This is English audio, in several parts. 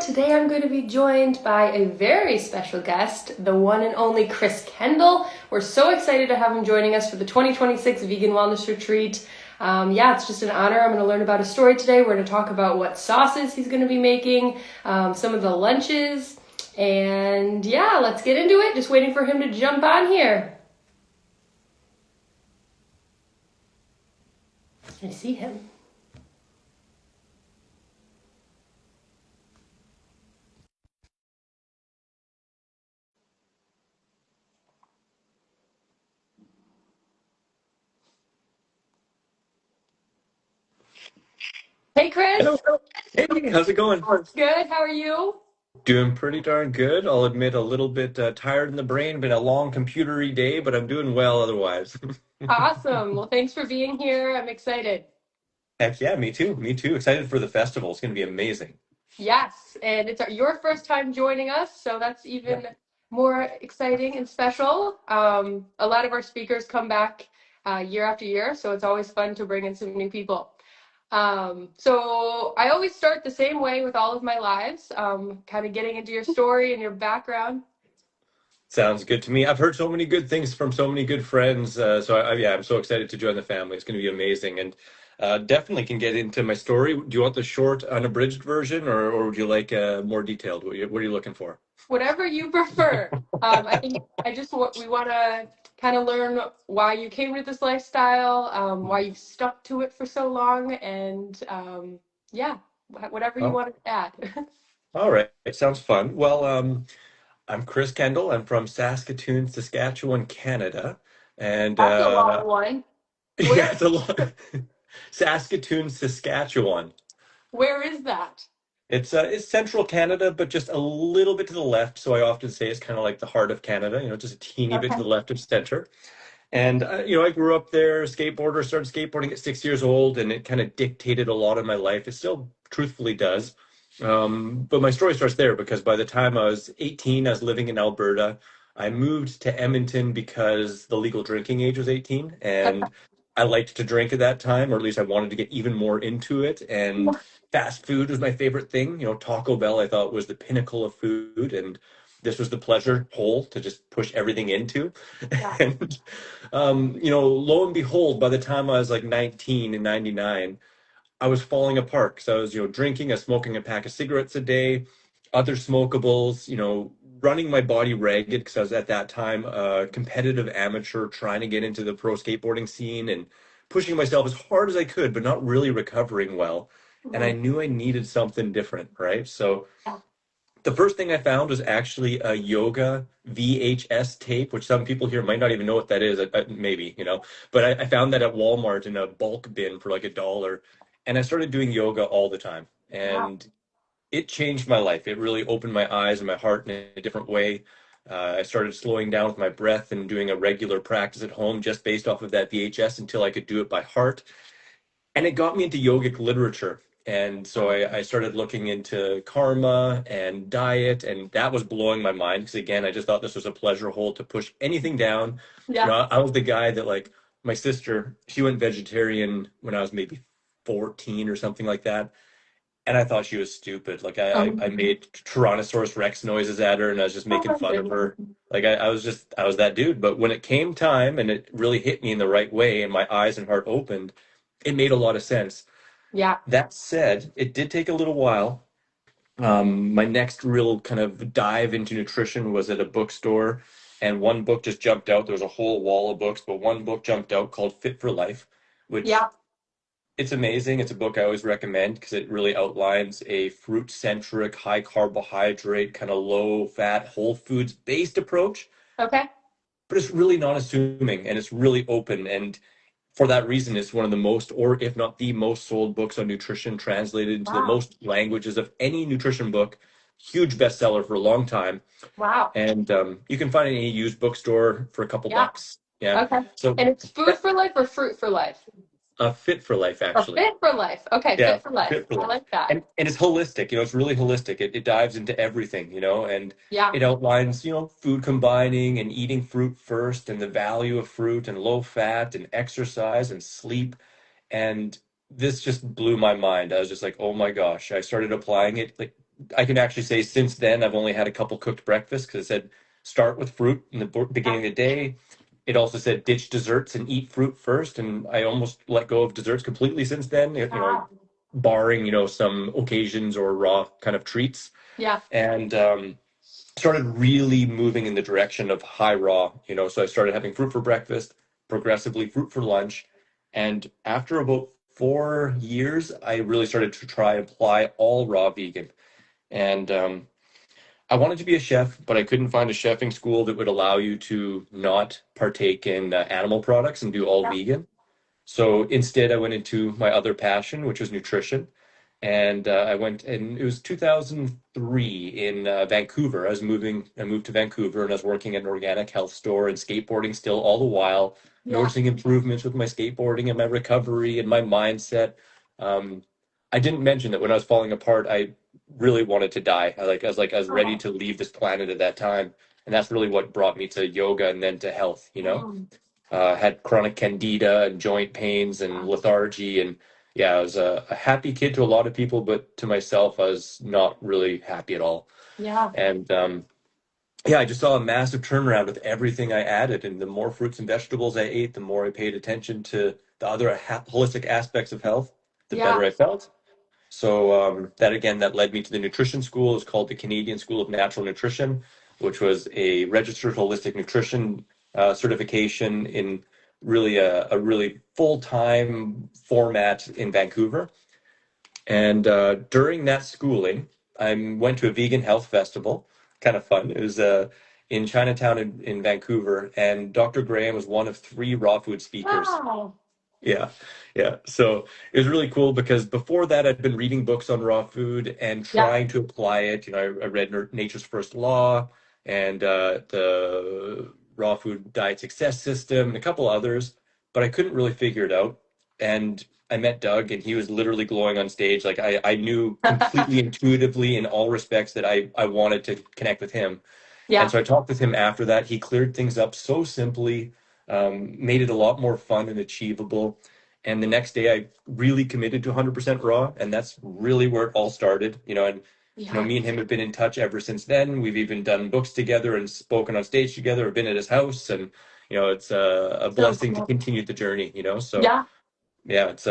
Today I'm going to be joined by a very special guest, the one and only Chris Kendall. We're so excited to have him joining us for the 2026 Vegan Wellness Retreat. It's just an honor. I'm going to learn about his story today. We're going to talk about what sauces he's going to be making, some of the lunches, and yeah, let's get into it. Just waiting for him to jump on here. I see him. Hey, Chris. Hello. Hey, how's it going? Good. How are you? Doing pretty darn good. I'll admit a little bit tired in the brain. Been a long computery day, but I'm doing well otherwise. Awesome. Well, thanks for being here. I'm excited. Heck yeah, me too. Me too. Excited for the festival. It's going to be amazing. Yes, and it's your first time joining us, so that's Yeah. even more exciting and special. A lot of our speakers come back year after year, so it's always fun to bring in some new people. So I always start the same way with all of my lives, kind of getting into your story and your background. Sounds good to me. I've heard so many good things from so many good friends. Yeah, I'm so excited to join the family. It's going to be amazing, and definitely can get into my story. Do you want the short, unabridged version, or would you like more detailed? What are you looking for? Whatever you prefer. I think we want to kind of learn why you came to this lifestyle, why you stuck to it for so long, and yeah, whatever you Oh, want to add. all right. It sounds fun. Well, I'm Chris Kendall. I'm from Saskatoon, Saskatchewan, Canada. And That's a long one. yeah, Where it's a lot. Saskatoon, Saskatchewan. where is that? It's central Canada, but just a little bit to the left. So I often say it's kind of like the heart of Canada, just a teeny bit to Okay. the left of center. And I grew up there, skateboarder, started skateboarding at 6 years old, and it kind of dictated a lot of my life. It still truthfully does. But my story starts there because by the time I was 18, I was living in Alberta. I moved to Edmonton because the legal drinking age was 18, and I liked to drink at that time, or at least I wanted to get even more into it. And fast food was my favorite thing. Taco Bell I thought was the pinnacle of food, and this was the pleasure hole to just push everything into. Yeah. And lo and behold, by the time I was like 19 in 99, I was falling apart because I was, drinking, I was smoking a pack of cigarettes a day, other smokables, running my body ragged because I was at that time a competitive amateur trying to get into the pro skateboarding scene and pushing myself as hard as I could, but not really recovering well. And I Mhm. knew I needed something different, right? So Yeah. the first thing I found was actually a yoga VHS tape, which some people here might not even know what that is, maybe, but I found that at Walmart in a bulk bin for like $1. And I started doing yoga all the time. Wow. And it changed my life. It really opened my eyes and my heart in a different way. I started slowing down with my breath and doing a regular practice at home just based off of that VHS until I could do it by heart. And it got me into yogic literature. And so I started looking into karma and diet, and that was blowing my mind because, again, I just thought this was a pleasure hole to push anything down. Yeah. I was the guy that, like, my sister, she went vegetarian when I was maybe 14 or something like that. And I thought she was stupid. Like, I Um, made Tyrannosaurus Rex noises at her, and I was just oh making my fun of goodness. her. Like, I was that dude. But when it came time and it really hit me in the right way, and my eyes and heart opened, it made a lot of sense. Yeah. That said, it did take a little while. My next real kind of dive into nutrition was at a bookstore, and one book just jumped out. There was a whole wall of books, but one book jumped out called Fit for Life, which Yeah. it's amazing. It's a book I always recommend because it really outlines a fruit-centric, high carbohydrate, kind of low fat, whole foods based approach, Okay. but it's really not assuming and it's really open. And for that reason, it's one of the most, or if not the most sold books on nutrition, translated into the Wow. most languages of any nutrition book. Huge bestseller for a long time. Wow. And you can find it in any used bookstore for a couple Yeah. bucks. Yeah. Okay. So And it's food that, for life or fruit for life? Fit for Life, Or actually. fit for life. Okay, Yeah, fit for life. Fit for I Life. like that. And it's holistic, it's really holistic. It dives into everything, and Yeah. it outlines, food combining and eating fruit first and the value of fruit and low fat and exercise and sleep. And this just blew my mind. I was just like, oh my gosh. I started applying it like I can actually say since then I've only had a couple cooked breakfasts because it said start with fruit in the Yeah. beginning of the day. It also said ditch desserts and eat fruit first, and I almost let go of desserts completely since then. Wow. Barring some occasions or raw kind of treats, Yeah. and started really moving in the direction of high raw. So I started having fruit for breakfast, progressively fruit for lunch, and after about 4 years, I really started to try and apply all raw vegan. And I wanted to be a chef, but I couldn't find a chefing school that would allow you to not partake in animal products and do all Yeah. vegan. So instead, I went into my other passion, which was nutrition. And I went, and it was 2003 in Vancouver. I moved to Vancouver and I was working at an organic health store and skateboarding still all the while, Yeah. noticing improvements with my skateboarding and my recovery and my mindset. Um, I didn't mention that when I was falling apart, I really wanted to die. I was ready Oh. to leave this planet at that time. And that's really what brought me to yoga and then to health. Mm. Had chronic candida and joint pains and lethargy. And yeah, I was a happy kid to a lot of people, but to myself, I was not really happy at all. Yeah. And yeah, I just saw a massive turnaround with everything I added. And the more fruits and vegetables I ate, the more I paid attention to the other holistic aspects of health, the Yeah. better I felt. So that led me to the nutrition school. It's called the Canadian School of Natural Nutrition, which was a registered holistic nutrition certification in really a really full-time format in Vancouver. And during that schooling, I went to a vegan health festival. Kind of fun. It was in Chinatown in Vancouver, and Dr. Graham was one of three raw food speakers. Wow. Yeah, yeah. So it was really cool because before that, I'd been reading books on raw food and Yeah. trying to apply it. I read Nature's First Law and the Raw Food Diet Success System and a couple others, but I couldn't really figure it out. And I met Doug, and he was literally glowing on stage. Like I knew completely intuitively in all respects that I wanted to connect with him. And Yeah. so I talked with him after that. He cleared things up so simply, made it a lot more fun and achievable. And the next day, I really committed to 100% raw, and that's really where it all started. And Yeah. me and him have been in touch ever since then. We've even done books together and spoken on stage together. I've been at his house, and it's a So blessing to cool. continue the journey. So Yeah. yeah, it's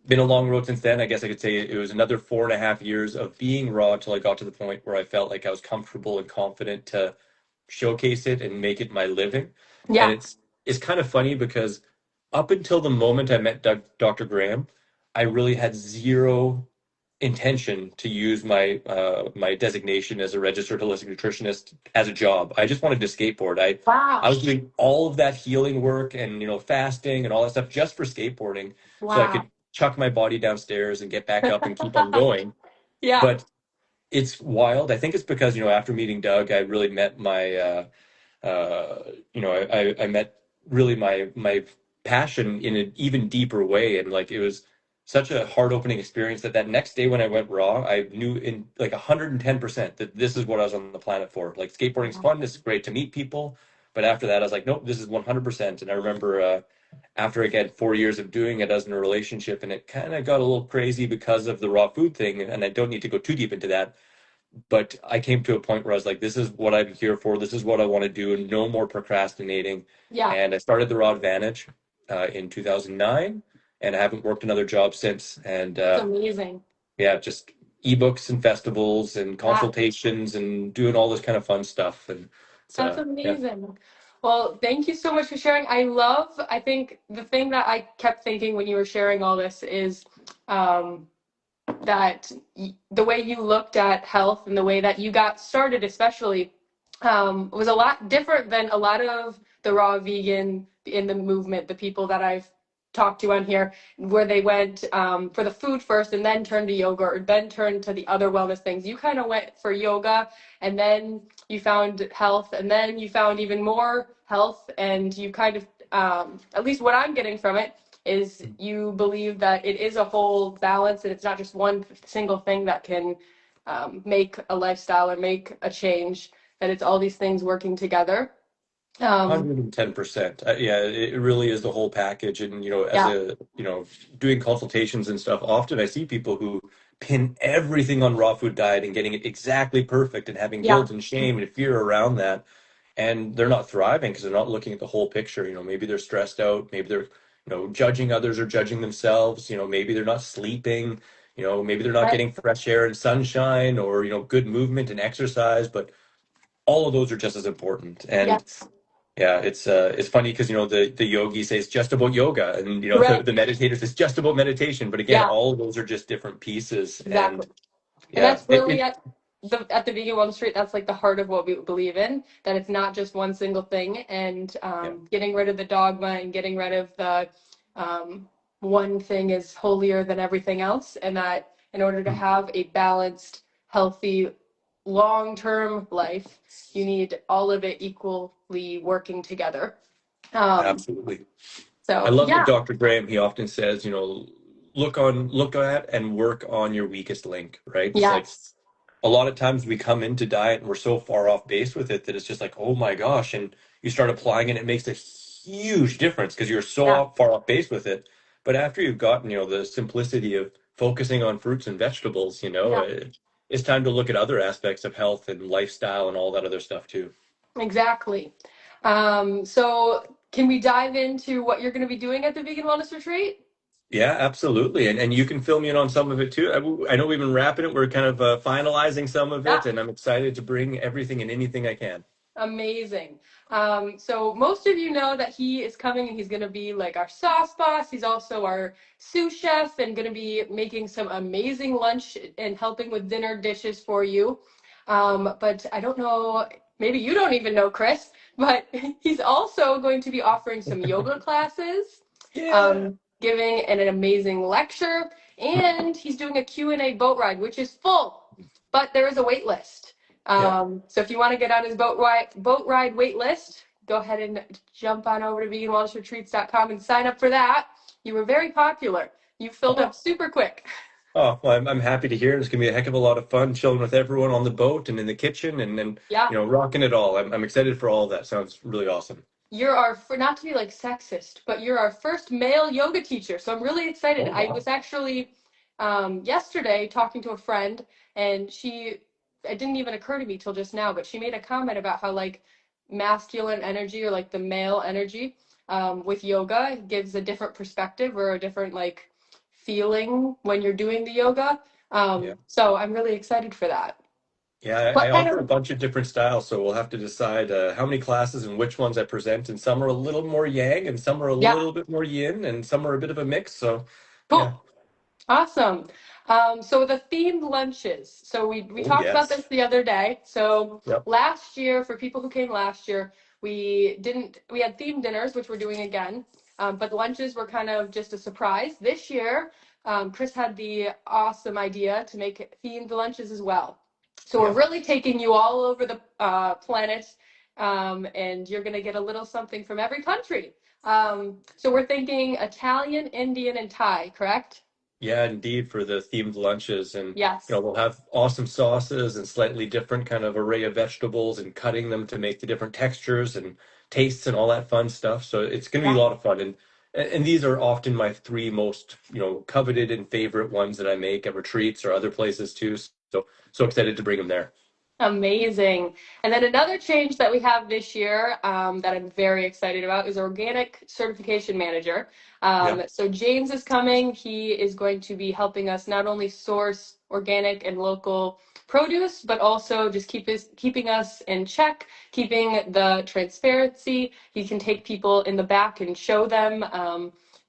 been a long road since then. I guess I could say it was another 4.5 years of being raw until I got to the point where I felt like I was comfortable and confident to showcase it and make it my living. And Yeah. it's kind of funny because up until the moment I met Dr. Graham, I really had zero intention to use my designation as a registered holistic nutritionist as a job. I just wanted to skateboard. I Wow. was doing all of that healing work and fasting and all that stuff just for skateboarding so I Wow. could chuck my body downstairs and get back up and keep on going. Yeah. But it's wild. I think it's because, after meeting Doug, I really met my I met really my passion in an even deeper way, and like it was such a heart-opening experience that next day when I went raw, I knew in like 110% that this is what I was on the planet for. Like skateboarding's fun, it's great to meet people, but after that, I was like, nope, this is 100%. And I remember after again 4 years of doing it as in a relationship, and it kind of got a little crazy because of the raw food thing, and I don't need to go too deep into that, but I came to a point where I was like, this is what I'm here for. This is what I want to do, and no more procrastinating. Yeah. And I started the Raw Advantage in 2009, and I haven't worked another job since. And It's amazing. yeah, just ebooks and festivals and Yeah. consultations and doing all this kind of fun stuff. And That's so, yeah, amazing. Well, thank you so much for sharing. I think the thing that I kept thinking when you were sharing all this is um, that the way you looked at health and the way that you got started, especially, was a lot different than a lot of the raw vegan in the movement, the people that I've talked to on here, where they went for the food first and then turned to yoga or then turned to the other wellness things. You kind of went for yoga and then you found health and then you found even more health, and you kind of, at least what I'm getting from it, is you believe that it is a whole balance and it's not just one single thing that can make a lifestyle or make a change, that it's all these things working together. Um, 110%. Yeah, it really is the whole package. And, as yeah, doing consultations and stuff, often I see people who pin everything on raw food diet and getting it exactly perfect and having Yeah, guilt and shame and fear around that. And they're not thriving because they're not looking at the whole picture. Maybe they're stressed out, maybe they're, judging others or judging themselves, maybe they're not sleeping, maybe they're not right. getting fresh air and sunshine or, good movement and exercise, but all of those are just as important. And Yes, yeah, it's funny because the yogi says just about yoga, and the right. meditator says just about meditation. But again, Yeah, all of those are just different pieces, exactly. and And yeah, that's really at the Vegan Wellness Street. That's like the heart of what we believe in. That it's not just one single thing, and yeah, getting rid of the dogma and getting rid of the one thing is holier than everything else, and that in order to mm, have a balanced, healthy, long-term life, you need all of it equally working together. Um, absolutely. I so love what yeah, Dr. Graham, he often says, look at and work on your weakest link, right? It's like yes, a lot of times we come into diet and we're so far off base with it that it's just like, oh my gosh. And you start applying it, and it makes a huge difference because you're so yeah, far off base with it. But after you've gotten, the simplicity of focusing on fruits and vegetables, yeah. it's time to look at other aspects of health and lifestyle and all that other stuff too. Exactly. So can we dive into what you're going to be doing at the Vegan Wellness Retreat? Yeah, absolutely. And you can fill me in on some of it too. I know we've been wrapping it. We're kind of finalizing some of Yeah, it, and I'm excited to bring everything and anything I can. amazing. So most of you know that he is coming and he's going to be like our sauce boss. He's also our sous chef and going to be making some amazing lunch and helping with dinner dishes for you. But I don't know, maybe you don't even know Chris, but he's also going to be offering some yoga classes, Yeah. giving an amazing lecture, and he's doing a Q&A boat ride, which is full, but there is a wait list. Yeah. So if you want to get on his boat ride wait list, go ahead and jump on over to veganwellnessretreats.com and sign up for that. You were very popular. You filled up Oh, super quick. oh, well, I'm happy to hear. It's gonna be a heck of a lot of fun chilling with everyone on the boat and in the kitchen and Yeah. rocking it all. I'm excited for all of that. Sounds really awesome. You're our, for not to be like sexist, but you're our first male yoga teacher. So I'm really excited. Oh I was wow. actually yesterday talking to a friend, and it didn't even occur to me till just now, but she made a comment about how like masculine energy or like the male energy with yoga gives a different perspective or a different like feeling when you're doing the yoga. Yeah. So I'm really excited for that. Yeah, I What kind offer a of, bunch of different styles, so we'll have to decide how many classes and which ones I present. And some are a little more yang, and some are a yeah, little bit more yin, and some are a bit of a mix. So, yeah. cool. Awesome. So the themed lunches. So we Oh talked about yes. this the other day. So Yep. last year, for people who came last year, we had themed dinners, which we're doing again. But the lunches were kind of just a surprise. This year, Chris had the awesome idea to make themed lunches as well. So we're Yeah. really taking you all over the planet, and you're going to get a little something from every country. So we're thinking Italian, Indian, and Thai, correct? Yeah, indeed, for the themed lunches. And, Yes. we'll have awesome sauces and slightly different kind of array of vegetables and cutting them to make the different textures and tastes and all that fun stuff. So it's going to be Yeah. a lot of fun. And these are often my three most, coveted and favorite ones that I make at retreats or other places too. So excited to bring them there. Amazing. And then another change that we have this year that I'm very excited about is organic certification manager. Yeah. So James is coming. He is going to be helping us not only source organic and local produce, but also just keeping us in check, keeping the transparency. He can take people in the back and show them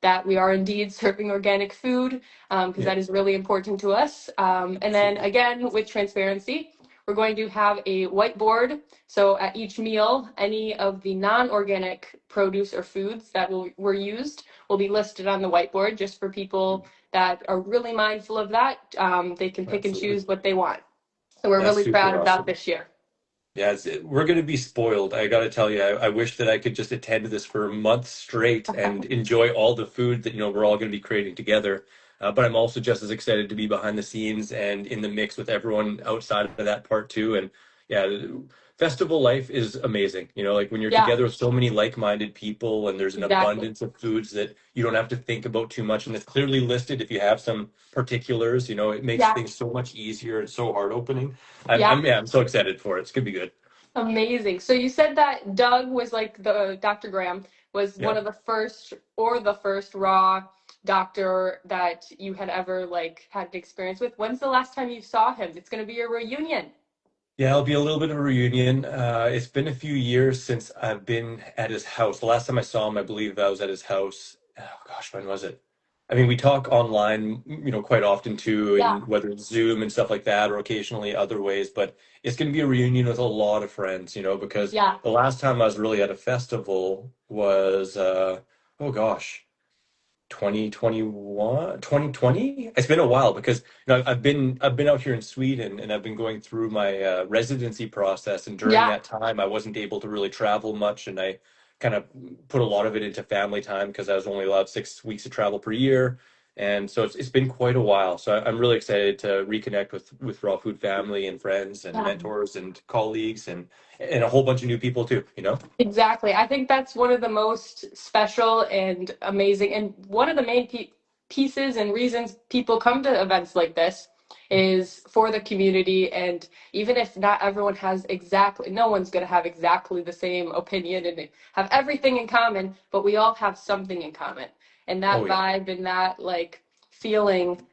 that we are indeed serving organic food because Yeah. that is really important to us. And then Absolutely. again, with transparency, we're going to have a whiteboard. So at each meal, any of the non-organic produce or foods that were used will be listed on the whiteboard just for people that are really mindful of that. They can pick and Absolutely. choose what they want. So we're That's really proud super of that awesome. this year. Yeah, we're going to be spoiled. I got to tell you, I wish that I could just attend this for months straight and enjoy all the food that, we're all going to be creating together. But I'm also just as excited to be behind the scenes and in the mix with everyone outside of that part too. And, yeah, festival life is amazing. You know, like when you're Yeah, together with so many like-minded people and there's an exactly. abundance of foods that you don't have to think about too much, and it's clearly listed if you have some particulars, you know, it makes Yeah, things so much easier and so heart opening. yeah. Yeah, I'm so excited for it. It's gonna be good. Amazing. So you said that Doug was like the Dr. Graham was one Yeah. of the first or the first raw doctor that you had ever like had an experience with. When's the last time you saw him? It's going to be a reunion. Yeah, it'll be a little bit of a reunion. It's been a few years since I've been at his house. The last time I saw him, I believe I was at his house. Oh gosh, when was it? I mean, we talk online, you know, quite often too, Yeah, and whether it's Zoom and stuff like that, or occasionally other ways. But it's going to be a reunion with a lot of friends, you know, because yeah, the last time I was really at a festival was, oh gosh. 2021, 2020. It's been a while because you know I've been out here in Sweden and I've been going through my residency process, and during yeah, that time I wasn't able to really travel much, and I kind of put a lot of it into family time because I was only allowed 6 weeks of travel per year. And so it's been quite a while. So I'm really excited to reconnect with Raw Food family and friends and yeah. mentors and colleagues and a whole bunch of new people too, you know? Exactly. I think that's one of the most special and amazing, and one of the main pieces and reasons people come to events like this is for the community. And even if not everyone has exactly, no one's going to have exactly the same opinion and have everything in common, but we all have something in common. And that Oh yeah. vibe and that like feeling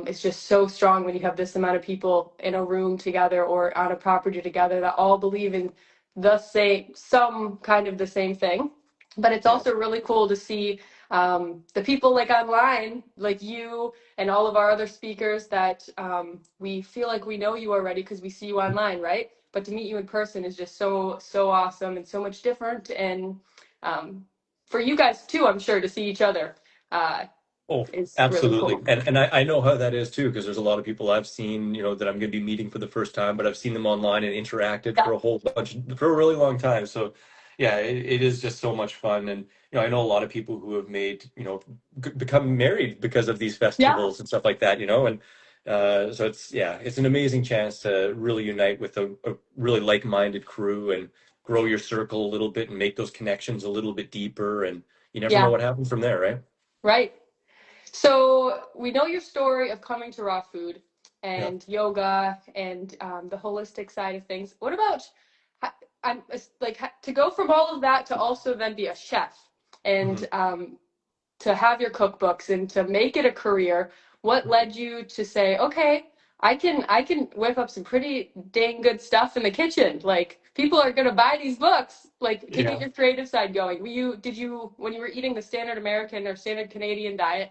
is just so strong when you have this amount of people in a room together or on a property together that all believe in the same, some kind of the same thing. But it's Yeah. also really cool to see the people like online, like you and all of our other speakers that we feel like we know you already because we see you online, right? But to meet you in person is just so, so awesome and so much different. And um, for you guys too, I'm sure, to see each other uh, Oh, is really absolutely. cool. And I know how that is too, because there's a lot of people I've seen, you know, that I'm going to be meeting for the first time, but I've seen them online and interacted Yeah, for a whole bunch for a really long time. So yeah, it is just so much fun. And, you know, I know a lot of people who have made, you know, become married because of these yeah, festivals and stuff like that, you know, and so yeah, it's an amazing chance to really unite with a really like-minded crew and grow your circle a little bit and make those connections a little bit deeper. And you never know yeah, what happens from there, right? right. So we know your story of coming to raw food Yeah. and yoga and the holistic side of things. What about I'm like to go from all of that to also then be a chef and Mhm. to have your cookbooks and to make it a career? What led you to say, okay, I can whip up some pretty dang good stuff in the kitchen. Like people are gonna buy these books. Like to get Yeah. your creative side going. Did you when you were eating the standard American or standard Canadian diet,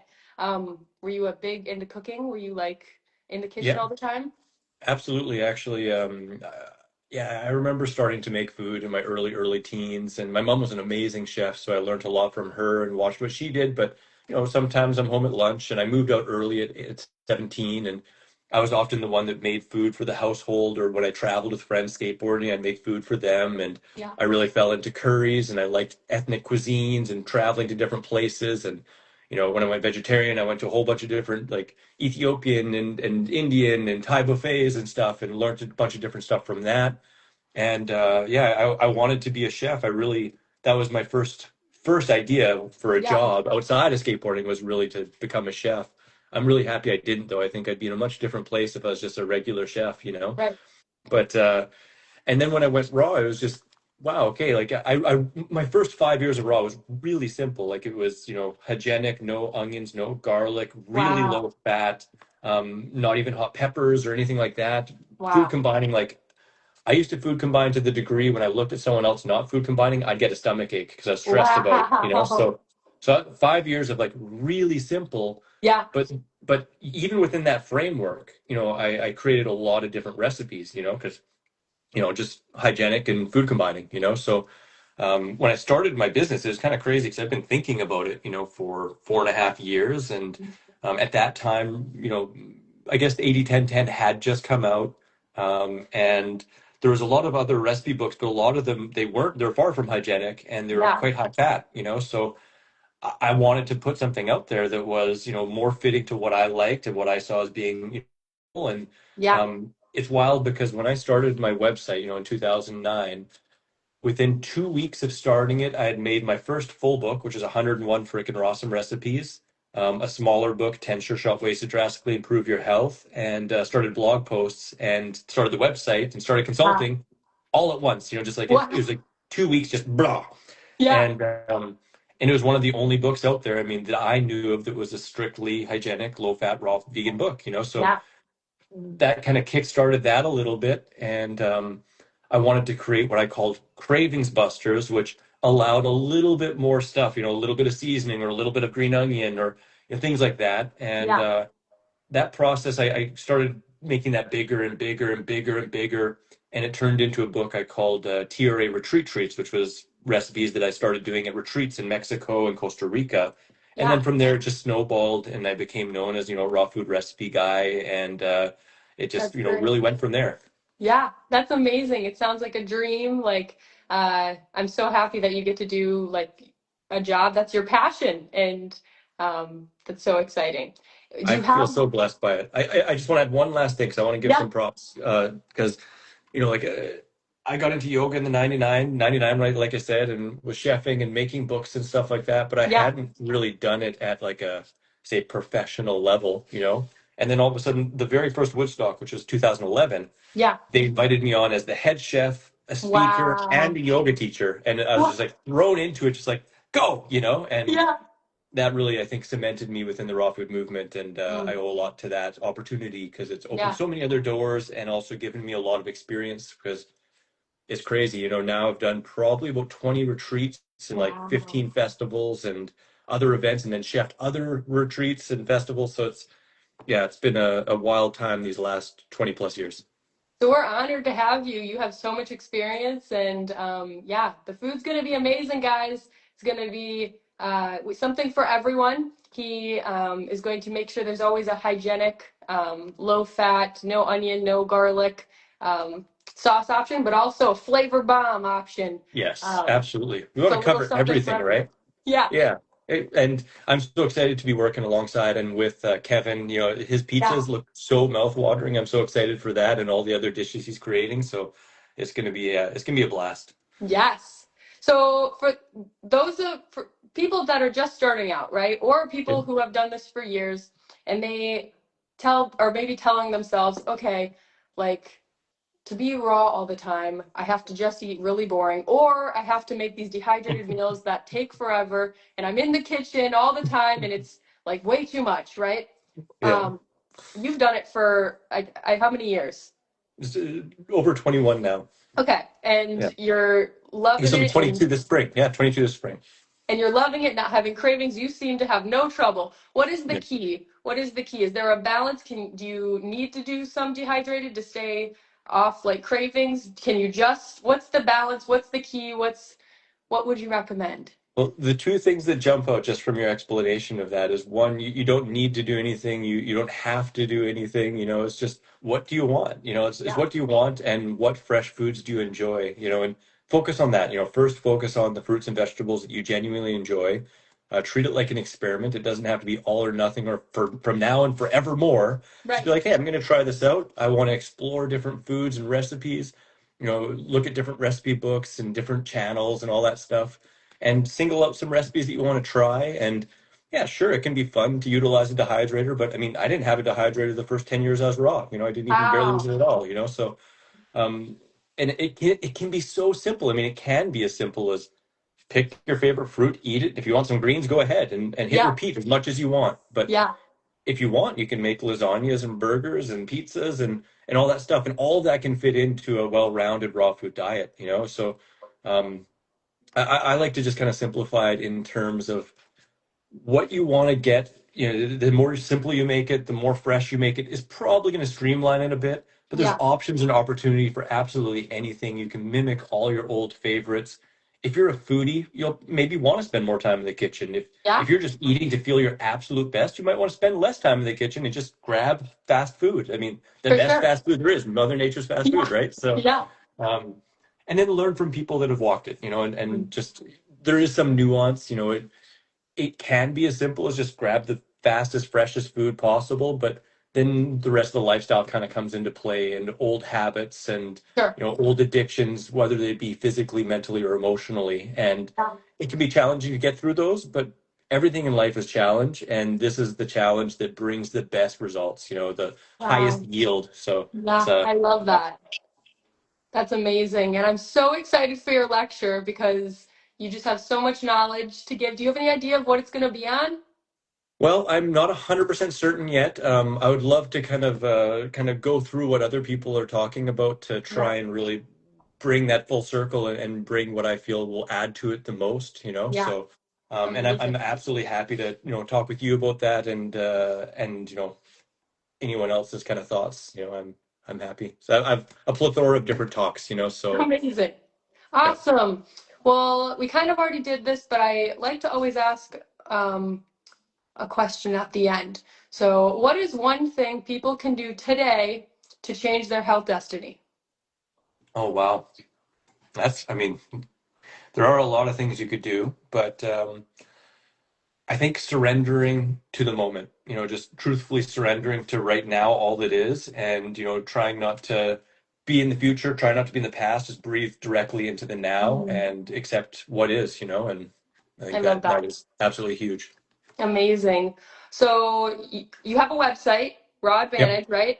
were you a big into cooking? Were you like in the kitchen Yeah, all the time? absolutely. Actually, yeah, I remember starting to make food in my early teens, and my mom was an amazing chef, so I learned a lot from her and watched what she did. But you know, sometimes I'm home at lunch, and I moved out early at 17, and I was often the one that made food for the household, or when I traveled with friends skateboarding, I'd make food for them, and Yeah. I really fell into curries, and I liked ethnic cuisines and traveling to different places, and you know, when I went vegetarian, I went to a whole bunch of different like Ethiopian and Indian and Thai buffets and stuff, and learned a bunch of different stuff from that. And yeah, I wanted to be a chef. I really that was my first idea for a Yeah. job outside of skateboarding was really to become a chef. I'm really happy I didn't though. I think I'd be in a much different place if I was just a regular chef, you know. Right. But and then when I went raw, it was just wow, okay. Like my first 5 years of raw was really simple. Like it was, you know, hygienic, no onions, no garlic, really Wow. low fat, not even hot peppers or anything like that. Food Wow. combining, like I used to food combine to the degree when I looked at someone else not food combining, I'd get a stomach ache because I was stressed about it, you know. Wow. So 5 years of like really simple, Yeah. but even within that framework, you know, I created a lot of different recipes, you know, because you know, just hygienic and food combining, you know. So when I started my business, it was kind of crazy because I've been thinking about it, you know, for 4.5 years. And at that time, you know, I guess the 80-10-10 had just come out. And there was a lot of other recipe books, but a lot of them, they're far from hygienic and they were Yeah. quite high fat, you know. So I wanted to put something out there that was, you know, more fitting to what I liked and what I saw as being, you know, and Yeah. it's wild because when I started my website, in 2009, within 2 weeks of starting it, I had made my first full book, which is 101 freaking awesome recipes. A smaller book, 10 Sure Shot Ways to Drastically Improve Your Health, and started blog posts and started the website and started Wow. consulting all at once. Just like it Wow. was like 2 weeks, just blah. Yeah. And and it was one of the only books out there, I mean, that I knew of that was a strictly hygienic, low-fat, raw vegan book. So Yeah. that kind of kick-started that a little bit. And I wanted to create what I called cravings busters, which allowed a little bit more stuff, a little bit of seasoning or a little bit of green onion or things like that. And Yeah. that process, I started making that bigger and bigger and bigger and bigger. And it turned into a book I called TRA Retreat Treats, which was recipes that I started doing at retreats in Mexico and Costa Rica. And Yeah. then from there, it just snowballed, and I became known as, raw food recipe guy. And it just, That's great. really went from there. Yeah, that's amazing. It sounds like a dream. Like, I'm so happy that you get to do like a job that's your passion, and that's so exciting. Do I you feel have? so blessed by it. I just want to add one last thing because I want to give Yeah. some props because like I got into yoga in the 99, right? Like I said, and was chefing and making books and stuff like that. But I Yeah. hadn't really done it at like a, say, professional level. And then all of a sudden, the very first Woodstock, which was 2011, Yeah. they invited me on as the head chef, a speaker, and Wow. a yoga teacher. And I was just Wow. like thrown into it, just like, go. And Yeah. that really, I think, cemented me within the raw food movement, and I Mm. owe a lot to that opportunity because it's opened Yeah. so many other doors and also given me a lot of experience because it's crazy. Now I've done probably about 20 retreats and like Wow. 15 festivals and other events, and then chefed other retreats and festivals. So it's been a wild time these last 20 plus years. So we're honored to have you. You have so much experience, and yeah, the food's gonna be amazing, guys. It's gonna be something for everyone. He is going to make sure there's always a hygienic, low fat, no onion, no garlic sauce option, but also a flavor bomb option. Yes, Um, absolutely. We want so to a little cover something for everything, everyone. right? Yeah, Yeah. And I'm so excited to be working alongside and with Kevin. His yeah. pizzas look so mouth-watering. I'm so excited for that and all the other dishes he's creating. So it's gonna be a blast. Yes. So for for people that are just starting out, right? Or Yeah. people who have done this for years and they tell or maybe telling themselves, okay, like to be raw all the time, I have to just eat really boring, or I have to make these dehydrated meals that take forever and I'm in the kitchen all the time and it's like way too much, right? Yeah. Um, you've done it for how many years? It's, over 21 now. Okay, Yeah. and you're He's loving will be it and 22 this spring. Yeah, 22 this spring. you're loving it, not having cravings. You seem to have no trouble. What is the Yeah. key? What is the key? Is there a balance? Do you need to do some dehydrated to stay off like cravings? Can you just, what's the balance? What's the key? What would you recommend? Well, the two things that jump out just from your explanation of that is one, you don't need to do anything. You don't have to do anything. It's just what do you want? It's Yeah. what do you want and what fresh foods do you enjoy? And focus on that. First focus on the fruits and vegetables that you genuinely enjoy. Treat it like an experiment. It doesn't have to be all or nothing or from now and forevermore. Just be Right. like, hey, I'm going to try this out. I want to explore different foods and recipes. Look at different recipe books and different channels and all that stuff and single out some recipes that you want to try. And yeah, sure, it can be fun to utilize a dehydrator, but I mean, I didn't have a dehydrator the first 10 years I was raw. I didn't even barely use Wow. it at all. So, um, and it can be so simple. I mean, it can be as simple as pick your favorite fruit, eat it. If you want some greens, go ahead and hit Yeah. repeat as much as you want. But Yeah. if you want, you can make lasagnas and burgers and pizzas and all that stuff. And all of that can fit into a well-rounded raw food diet. So, um, I like to just kind of simplify it in terms of what you want to get. The more simple you make it, the more fresh you make it, is probably going to streamline it a bit. But there's Yeah. options and opportunity for absolutely anything. You can mimic all your old favorites. If you're a foodie, you'll maybe want to spend more time in the kitchen. If Yeah. if you're just eating to feel your absolute best, you might want to spend less time in the kitchen and just grab fast food. I mean, the For best sure. fast food there is, Mother Nature's fast food, Yeah. right? So, Yeah. um, and then learn from people that have walked it, and Mm. just there is some nuance. It can be as simple as just grab the fastest, freshest food possible, but then the rest of the lifestyle kind of comes into play, and old habits and Sure. old addictions, whether they be physically, mentally, or emotionally. And Yeah. it can be challenging to get through those, but everything in life is challenge, and this is the challenge that brings the best results, the highest Wow. yield. So it's Yeah, I love that. That's amazing. And I'm so excited for your lecture because you just have so much knowledge to give. Do you have any idea of what it's going to be on? well, I'm not 100% certain yet. I would love to kind of go through what other people are talking about to Yeah. try and really bring that full circle and bring what I feel will add to it the most. Yeah. So, and I'm Amazing. absolutely happy to talk with you about that, and anyone else's kind of thoughts. I'm happy. So I've a plethora of different talks. So Amazing. yeah. Awesome. Well, we kind of already did this, but I like to always ask um, a question at the end. So, what is one thing people can do today to change their health destiny? Oh wow, I mean, there are a lot of things you could do, but I think surrendering to the moment, just truthfully surrendering to right now, all that is, and, trying not to be in the future, try not to be in the past, just breathe directly into the now Mhm. and accept what is. And I I think love that that. is absolutely huge. Amazing. So you have a website, Raw Yep. Advantage, right?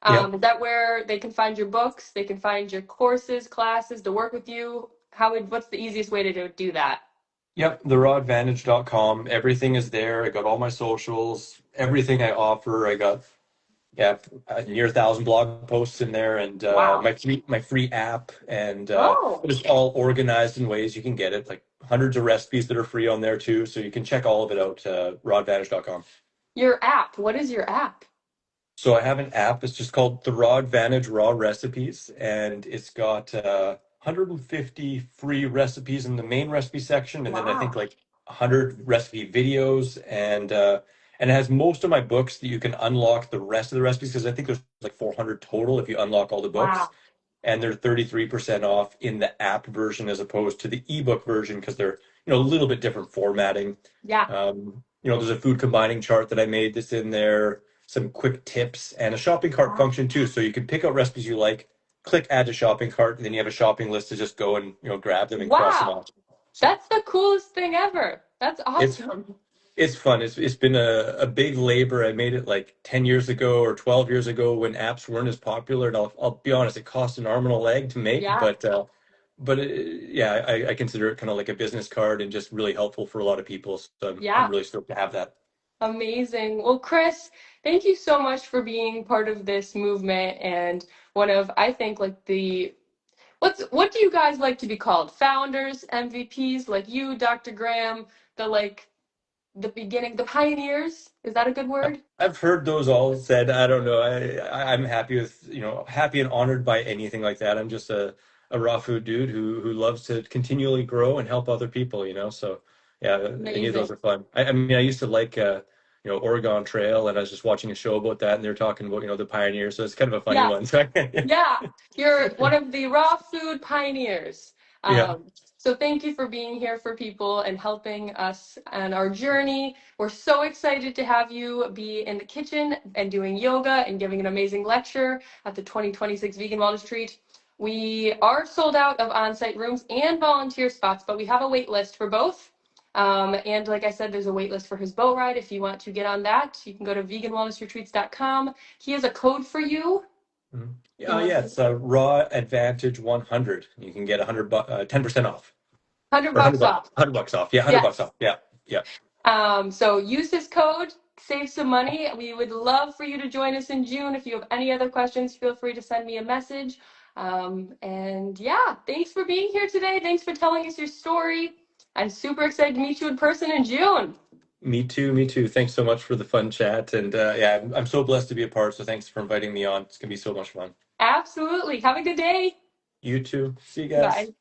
Yep. Is that where they can find your books? They can find your courses, classes to work with you? What's the easiest way to do that? Yep. TheRawAdvantage.com. Everything is there. I got all my socials, everything I offer. I got Yeah, near 1,000 blog posts in there, and Wow. my free app, and Oh, it's all organized in ways you can get it, like hundreds of recipes that are free on there too. So you can check all of it out, rawadvantage.com. your app. What is your app? So I have an app. It's just called the Raw Advantage Raw Recipes, and it's got 150 free recipes in the main recipe section, and then I think Wow. like 100 recipe videos, and it has most of my books that you can unlock the rest of the recipes, because I think there's like 400 total if you unlock all the books, Wow. and they're 33% off in the app version as opposed to the ebook version, because they're a little bit different formatting. Yeah. There's a food combining chart that I made that's in there, some quick tips, and a shopping cart Wow. function too. So you can pick out recipes you like, click add to shopping cart, and then you have a shopping list to just go and grab them and cross them Wow. off. So That's the coolest thing ever. That's it's awesome. it's fun. It's been a big labor. I made it like 10 years ago or 12 years ago when apps weren't as popular. And I'll be honest, it cost an arm and a leg to make, Yeah. but yeah, I consider it kind of like a business card and just really helpful for a lot of people. So I'm Yeah. really stoked to have that. Amazing. Well, Chris, thank you so much for being part of this movement and one of, I think, like what do you guys like to be called? Founders, MVPs, like you, Dr. Graham, the beginning, the pioneers? Is that a good word? I've heard those all said. I don't know. I'm happy with, happy and honored by anything like that. I'm just a raw food dude who loves to continually grow and help other people. So yeah, any of those Amazing. are fun. I mean, I used to like Oregon Trail, and I was just watching a show about that, and they were talking about the pioneers. So it's kind of a funny Yeah. one. So Yeah, you're one of the raw food pioneers. yeah, So thank you for being here for people and helping us on our journey. We're so excited to have you be in the kitchen and doing yoga and giving an amazing lecture at the 2026 Vegan Wellness Retreat. We are sold out of on-site rooms and volunteer spots, but we have a wait list for both. And like I said, there's a wait list for his boat ride. If you want to get on that, you can go to veganwellnessretreats.com. He has a code for you. Mhm. You Yeah, want yeah. It's Raw Advantage 100. You can get 10% off, 100 or 100 bucks bucks, off. 100 bucks off. Yeah, 100 bucks Yes. off. Yeah, yeah. So use this code, save some money. We would love for you to join us in June. If you have any other questions, feel free to send me a message. And yeah, thanks for being here today. Thanks for telling us your story. I'm super excited to meet you in person in June. Me too, me too. Thanks so much for the fun chat. And yeah, I'm so blessed to be a part. So thanks for inviting me on. It's gonna be so much fun. Absolutely. Have a good day. You too. See you guys. Bye.